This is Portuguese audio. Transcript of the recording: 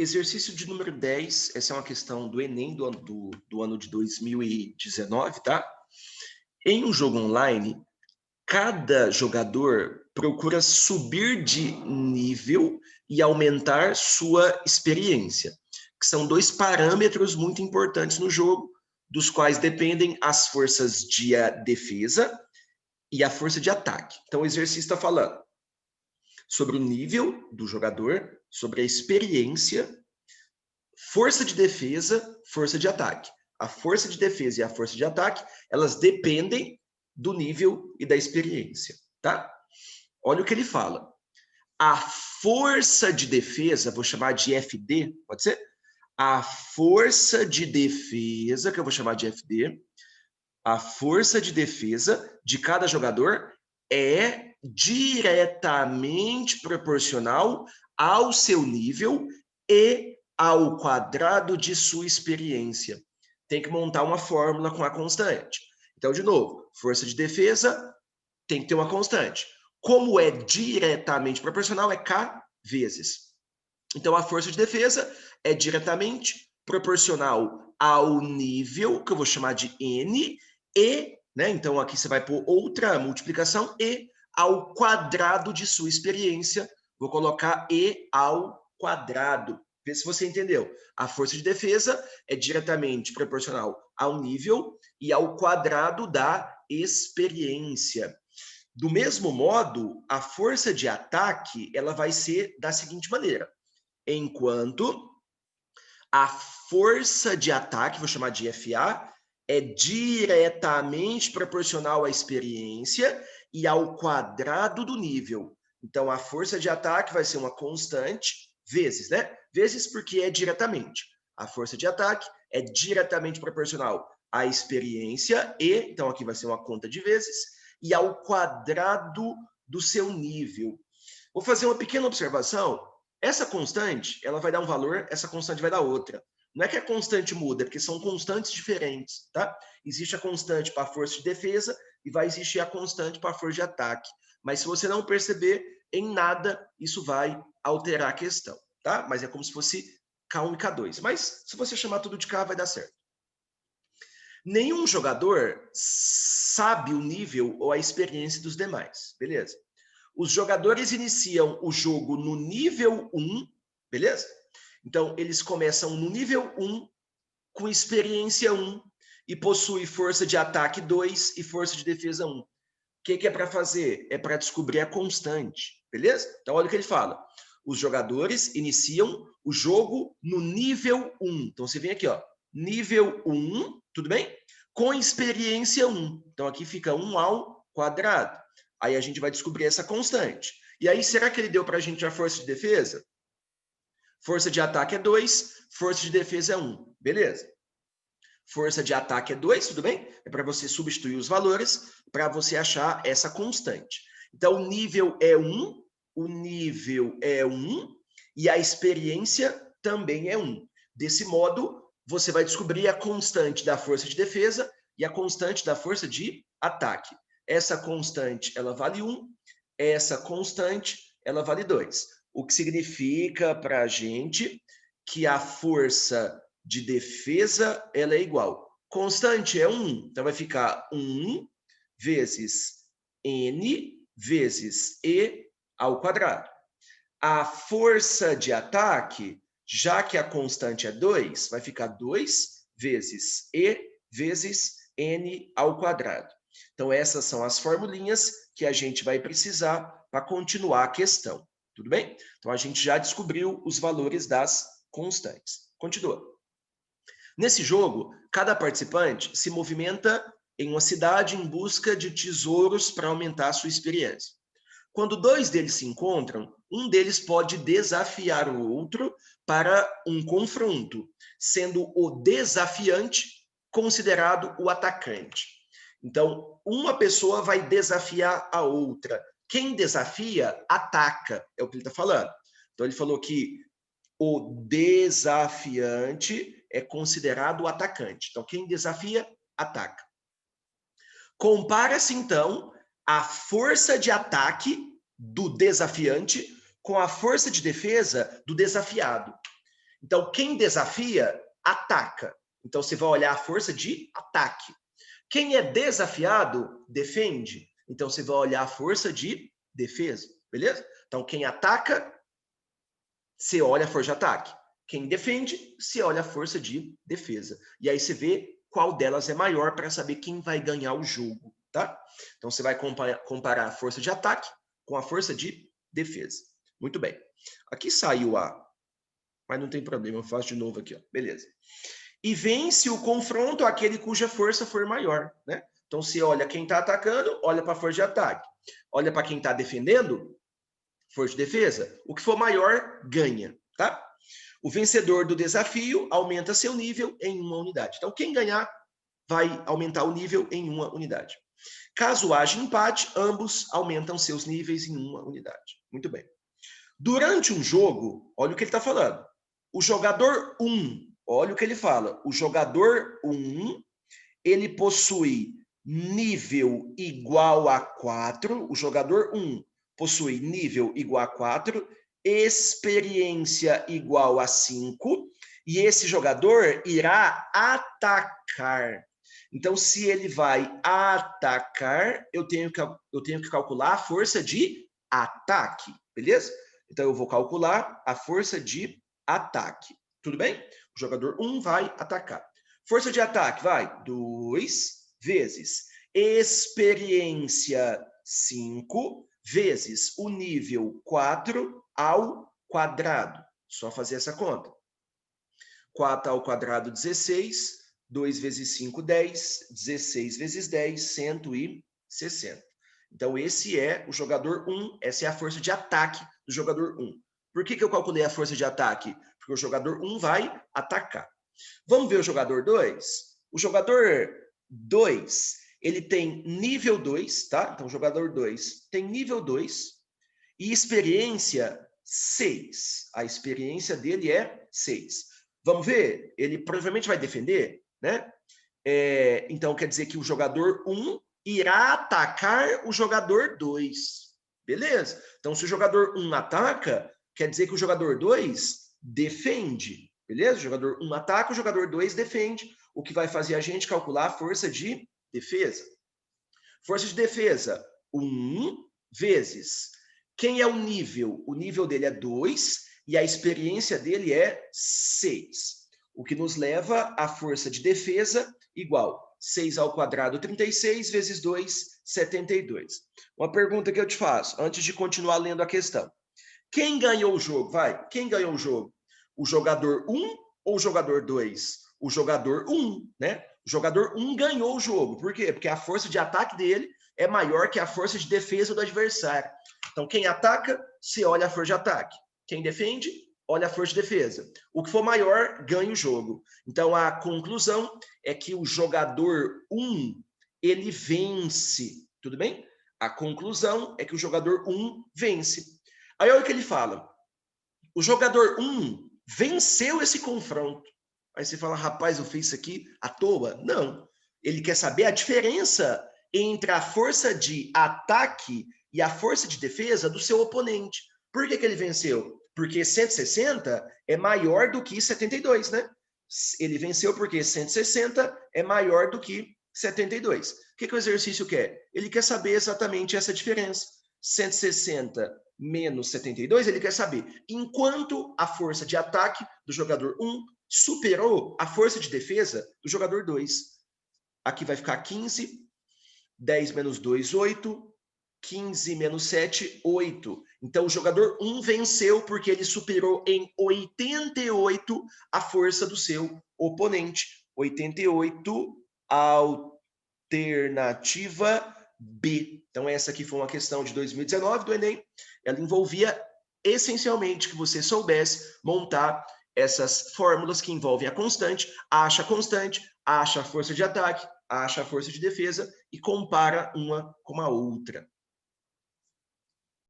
Exercício de número 10, essa é uma questão do Enem do ano de 2019, tá? Em um jogo online, cada jogador procura subir de nível e aumentar sua experiência, que são dois parâmetros muito importantes no jogo, dos quais dependem as forças de defesa e a força de ataque. Então, o exercício está falando sobre o nível do jogador, sobre a experiência, força de defesa, força de ataque. A força de defesa e a força de ataque, elas dependem do nível e da experiência, tá? Olha o que ele fala. A força de defesa, vou chamar de FD, pode ser? A força de defesa, que eu vou chamar de FD, a força de defesa de cada jogador é diretamente proporcional ao seu nível e ao quadrado de sua experiência. Tem que montar uma fórmula com a constante. Então, de novo, força de defesa tem que ter uma constante. Como é diretamente proporcional, é K vezes. Então, a força de defesa é diretamente proporcional ao nível, que eu vou chamar de N, e, né, então aqui você vai pôr outra multiplicação, e ao quadrado de sua experiência. Vou colocar E ao quadrado. Vê se você entendeu. A força de defesa é diretamente proporcional ao nível e ao quadrado da experiência. Do mesmo modo, a força de ataque ela vai ser da seguinte maneira. Enquanto a força de ataque, vou chamar de FA, é diretamente proporcional à experiência e ao quadrado do nível. Então, a força de ataque vai ser uma constante, vezes, né? Vezes porque é diretamente. A força de ataque é diretamente proporcional à experiência e, então aqui vai ser uma conta de vezes, e ao quadrado do seu nível. Vou fazer uma pequena observação. Essa constante, ela vai dar um valor, essa constante vai dar outra. Não é que a constante muda, é porque são constantes diferentes, tá? Existe a constante para a força de defesa e vai existir a constante para a força de ataque. Mas se você não perceber, em nada isso vai alterar a questão, tá? Mas é como se fosse K1 e K2. Mas se você chamar tudo de K, vai dar certo. Nenhum jogador sabe o nível ou a experiência dos demais, beleza? Os jogadores iniciam o jogo no nível 1, beleza? Então, eles começam no nível 1, com experiência 1, e possui força de ataque 2 e força de defesa 1. O que é para fazer? É para descobrir a constante, beleza? Então, olha o que ele fala. Os jogadores iniciam o jogo no nível 1. Então, você vem aqui, ó, nível 1, tudo bem? Com experiência 1. Então, aqui fica 1 ao quadrado. Aí a gente vai descobrir essa constante. E aí, será que ele deu para a gente a força de defesa? Força de ataque é 2, força de defesa é 1. Beleza. Força de ataque é 2, tudo bem? É para você substituir os valores para você achar essa constante. Então, o nível é 1, o nível é 1 e a experiência também é 1. Desse modo, você vai descobrir a constante da força de defesa e a constante da força de ataque. Essa constante, ela vale 1, essa constante, ela vale 2. O que significa para a gente que a força de defesa ela é igual. Constante é 1, então vai ficar 1 vezes N vezes E ao quadrado. A força de ataque, já que a constante é 2, vai ficar 2 vezes E vezes N ao quadrado. Então, essas são as formulinhas que a gente vai precisar para continuar a questão. Tudo bem? Então, a gente já descobriu os valores das constantes. Continua. Nesse jogo, cada participante se movimenta em uma cidade em busca de tesouros para aumentar a sua experiência. Quando dois deles se encontram, um deles pode desafiar o outro para um confronto, sendo o desafiante considerado o atacante. Então, uma pessoa vai desafiar a outra. Quem desafia, ataca, é o que ele está falando. Então, ele falou que o desafiante é considerado o atacante. Então, quem desafia, ataca. Compara-se, então, a força de ataque do desafiante com a força de defesa do desafiado. Então, quem desafia, ataca. Então, você vai olhar a força de ataque. Quem é desafiado, defende. Então, você vai olhar a força de defesa, beleza? Então, quem ataca, você olha a força de ataque. Quem defende, você olha a força de defesa. E aí você vê qual delas é maior para saber quem vai ganhar o jogo, tá? Então, você vai comparar a força de ataque com a força de defesa. Muito bem. Aqui saiu a... Mas não tem problema, eu faço de novo aqui, ó. Beleza. E vence o confronto aquele cuja força for maior, né? Então, se olha quem está atacando, olha para a força de ataque. Olha para quem está defendendo, força de defesa. O que for maior, ganha, tá? O vencedor do desafio aumenta seu nível em uma unidade. Então, quem ganhar vai aumentar o nível em uma unidade. Caso haja empate, ambos aumentam seus níveis em uma unidade. Muito bem. Durante um jogo, olha o que ele está falando. O jogador 1, olha o que ele fala. O jogador 1, ele possui nível igual a 4. O jogador 1 possui nível igual a 4, experiência igual a 5, e esse jogador irá atacar. Então, se ele vai atacar, eu tenho que calcular a força de ataque, beleza? Então, eu vou calcular a força de ataque. Tudo bem? O jogador 1 vai atacar. Força de ataque vai 2 vezes experiência 5 vezes o nível 4 ao quadrado. Só fazer essa conta. 4 ao quadrado, 16. 2 vezes 5, 10. 16 vezes 10, 160. Então, esse é o jogador 1. Essa é a força de ataque do jogador 1. Por que eu calculei a força de ataque? Porque o jogador 1 vai atacar. Vamos ver o jogador 2? O jogador 2, ele tem nível 2, tá? Então, o jogador 2 tem nível 2 e experiência 6. A experiência dele é 6. Vamos ver? Ele provavelmente vai defender, né? Então, quer dizer que o jogador 1 irá atacar o jogador 2. Beleza? Então, se o jogador 1 ataca, quer dizer que o jogador 2 defende. Beleza? O jogador 1 ataca, o jogador 2 defende, o que vai fazer a gente calcular a força de defesa. Força de defesa, 1 vezes. Quem é o nível? O nível dele é 2 e a experiência dele é 6. O que nos leva à força de defesa igual 6 ao quadrado, 36, vezes 2, 72. Uma pergunta que eu te faço, antes de continuar lendo a questão. Quem ganhou o jogo? Vai, quem ganhou o jogo? O jogador 1 ou o jogador 2? O jogador 1, né? O jogador 1 ganhou o jogo. Por quê? Porque a força de ataque dele é maior que a força de defesa do adversário. Então, quem ataca, se olha a força de ataque. Quem defende, olha a força de defesa. O que for maior, ganha o jogo. Então, a conclusão é que o jogador 1, ele vence. Tudo bem? A conclusão é que o jogador 1 vence. Aí olha o que ele fala. O jogador 1 venceu esse confronto. Aí você fala, rapaz, eu fiz isso aqui à toa? Não. Ele quer saber a diferença entre a força de ataque e a força de defesa do seu oponente. Por que ele venceu? Porque 160 é maior do que 72, né? Ele venceu porque 160 é maior do que 72. O que o exercício quer? Ele quer saber exatamente essa diferença. 160 menos 72, ele quer saber enquanto a força de ataque do jogador 1 superou a força de defesa do jogador 2. Aqui vai ficar 15, 10 menos 2, 8, 15 menos 7, 8. Então, o jogador 1 venceu porque ele superou em 88 a força do seu oponente. 88, alternativa B. Então, essa aqui foi uma questão de 2019 do Enem. Ela envolvia essencialmente que você soubesse montar essas fórmulas que envolvem a constante, acha a força de ataque, acha a força de defesa e compara uma com a outra.